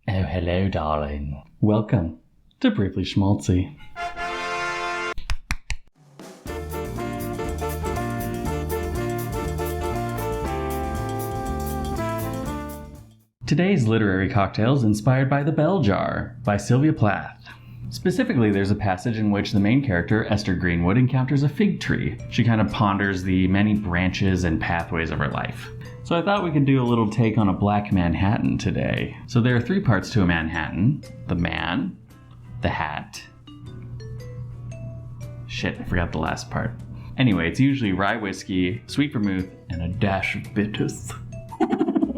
Oh, hello, darling. Welcome to Briefly Schmaltzy. Today's literary cocktail is inspired by The Bell Jar by Sylvia Plath. Specifically, there's a passage in which the main character, Esther Greenwood, encounters a fig tree. She kind of ponders the many branches and pathways of her life. So I thought we could do a little take on a black Manhattan today. So there are 3 parts to a Manhattan. The man, the hat. Shit, I forgot the last part. Anyway, it's usually rye whiskey, sweet vermouth, and a dash of bitters.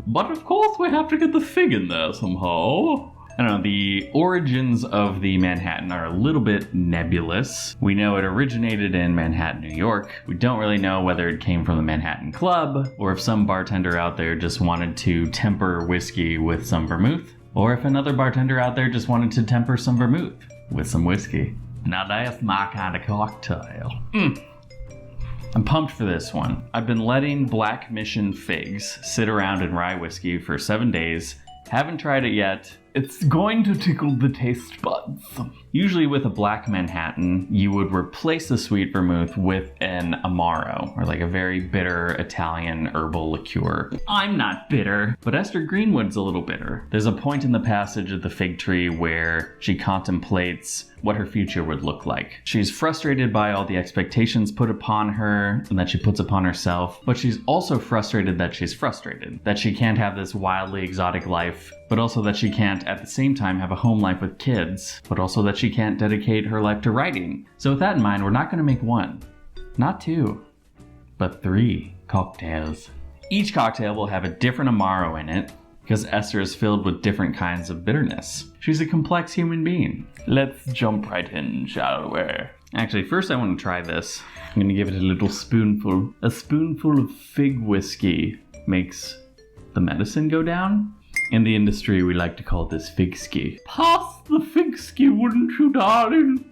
But of course we have to get the fig in there somehow. I don't know, the origins of the Manhattan are a little bit nebulous. We know it originated in Manhattan, New York. We don't really know whether it came from the Manhattan Club, or if some bartender out there just wanted to temper whiskey with some vermouth, or if another bartender out there just wanted to temper some vermouth with some whiskey. Now that's my kind of cocktail. I'm pumped for this one. I've been letting Black Mission figs sit around in rye whiskey for 7 days. Haven't tried it yet. It's going to tickle the taste buds. Usually with a Black Manhattan, you would replace the sweet vermouth with an Amaro, or like a very bitter Italian herbal liqueur. I'm not bitter, but Esther Greenwood's a little bitter. There's a point in the passage of the fig tree where she contemplates what her future would look like. She's frustrated by all the expectations put upon her and that she puts upon herself, but she's also frustrated that she's frustrated, that she can't have this wildly exotic life, but also that she can't at the same time have a home life with kids, but also that she can't dedicate her life to writing. So with that in mind, we're not going to make 1, not 2, but 3 cocktails. Each cocktail will have a different Amaro in it, because Esther is filled with different kinds of bitterness. She's a complex human being. Let's jump right in, shall we? Actually, first I want to try this. I'm going to give it a little spoonful. A spoonful of fig whiskey makes the medicine go down. In the industry, we like to call this fig-ski. Pass the fig-ski, wouldn't you, darling?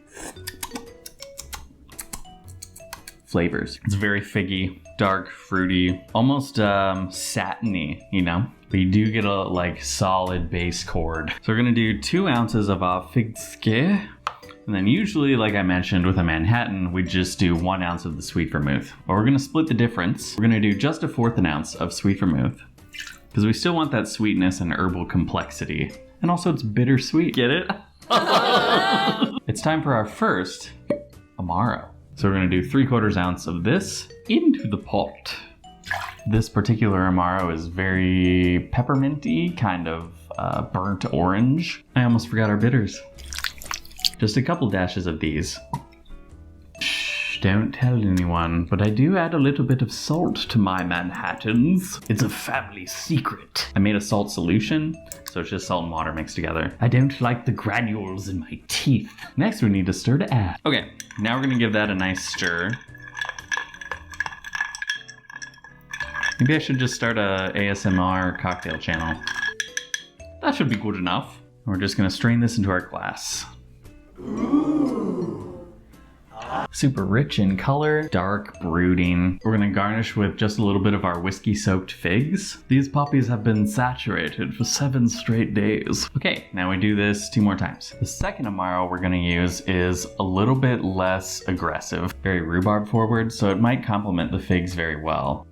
Flavors. It's very figgy, dark, fruity, almost satiny, you know? But you do get a like solid base chord. So we're gonna do 2 ounces of our fig-ski. And then usually, like I mentioned, with a Manhattan, we just do 1 ounce of the sweet vermouth. But we're gonna split the difference. We're gonna do just 1/4 an ounce of sweet vermouth, because we still want that sweetness and herbal complexity. And also it's bittersweet, get it? It's time for our first Amaro. So we're gonna do 3/4 ounce of this into the pot. This particular Amaro is very pepperminty, kind of burnt orange. I almost forgot our bitters. Just a couple dashes of these. Don't tell anyone, but I do add a little bit of salt to my Manhattans. It's a family secret. I made a salt solution, so it's just salt and water mixed together. I don't like the granules in my teeth. Next, we need to stir to add. Okay, now we're gonna give that a nice stir. Maybe I should just start a ASMR cocktail channel. That should be good enough. We're just gonna strain this into our glass. Super rich in color, dark, brooding. We're gonna garnish with just a little bit of our whiskey-soaked figs. These puppies have been saturated for 7 straight days. Okay, now we do this 2 more times. The second Amaro we're gonna use is a little bit less aggressive, very rhubarb forward, so it might complement the figs very well.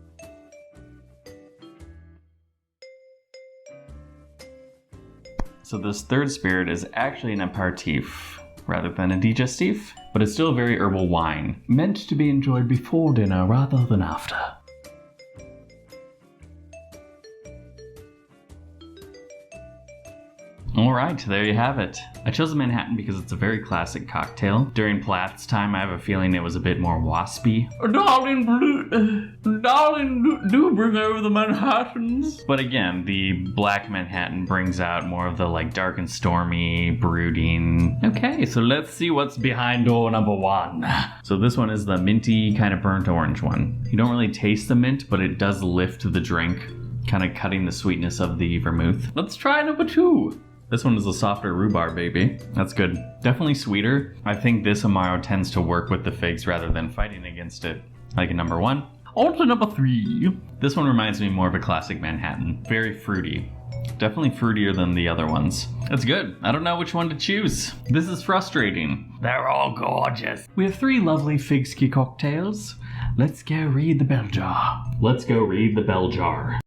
So this third spirit is actually an aperitif rather than a digestif, but it's still a very herbal wine, meant to be enjoyed before dinner rather than after. Alright, there you have it. I chose a Manhattan because it's a very classic cocktail. During Plath's time, I have a feeling it was a bit more waspy. Darling, do bring over the Manhattans. But again, the Black Manhattan brings out more of the like dark and stormy, brooding. Okay, so let's see what's behind door number 1. So this one is the minty, kind of burnt orange one. You don't really taste the mint, but it does lift the drink, kind of cutting the sweetness of the vermouth. Let's try number 2. This one is a softer rhubarb, baby. That's good. Definitely sweeter. I think this Amaro tends to work with the figs rather than fighting against it, like in number 1. On to number 3. This one reminds me more of a classic Manhattan. Very fruity. Definitely fruitier than the other ones. That's good. I don't know which one to choose. This is frustrating. They're all gorgeous. We have 3 lovely fig ski cocktails. Let's go read the bell jar. Let's go read the bell jar.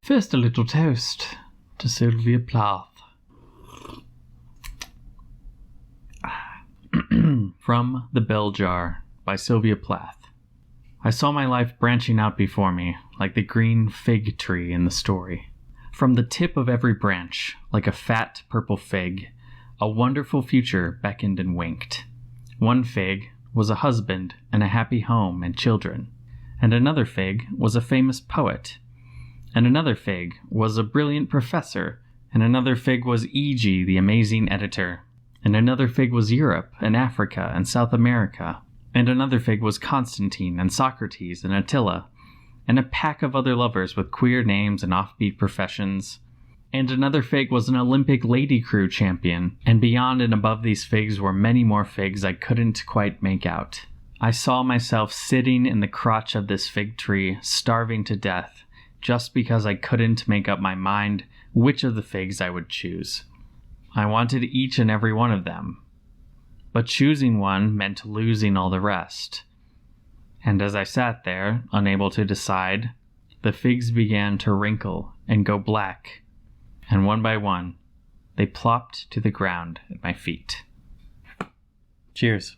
First, a little toast to Sylvia Plath. From The Bell Jar by Sylvia Plath. I saw my life branching out before me, like the green fig tree in the story. From the tip of every branch, like a fat purple fig, a wonderful future beckoned and winked. One fig was a husband and a happy home and children, and another fig was a famous poet, and another fig was a brilliant professor, and another fig was E.G., the amazing editor, and another fig was Europe and Africa and South America, and another fig was Constantine and Socrates and Attila, and a pack of other lovers with queer names and offbeat professions. And another fig was an Olympic lady crew champion, and beyond and above these figs were many more figs I couldn't quite make out. I saw myself sitting in the crotch of this fig tree, starving to death, just because I couldn't make up my mind which of the figs I would choose. I wanted each and every one of them, but choosing one meant losing all the rest. And as I sat there, unable to decide, the figs began to wrinkle and go black, and one by one, they plopped to the ground at my feet. Cheers.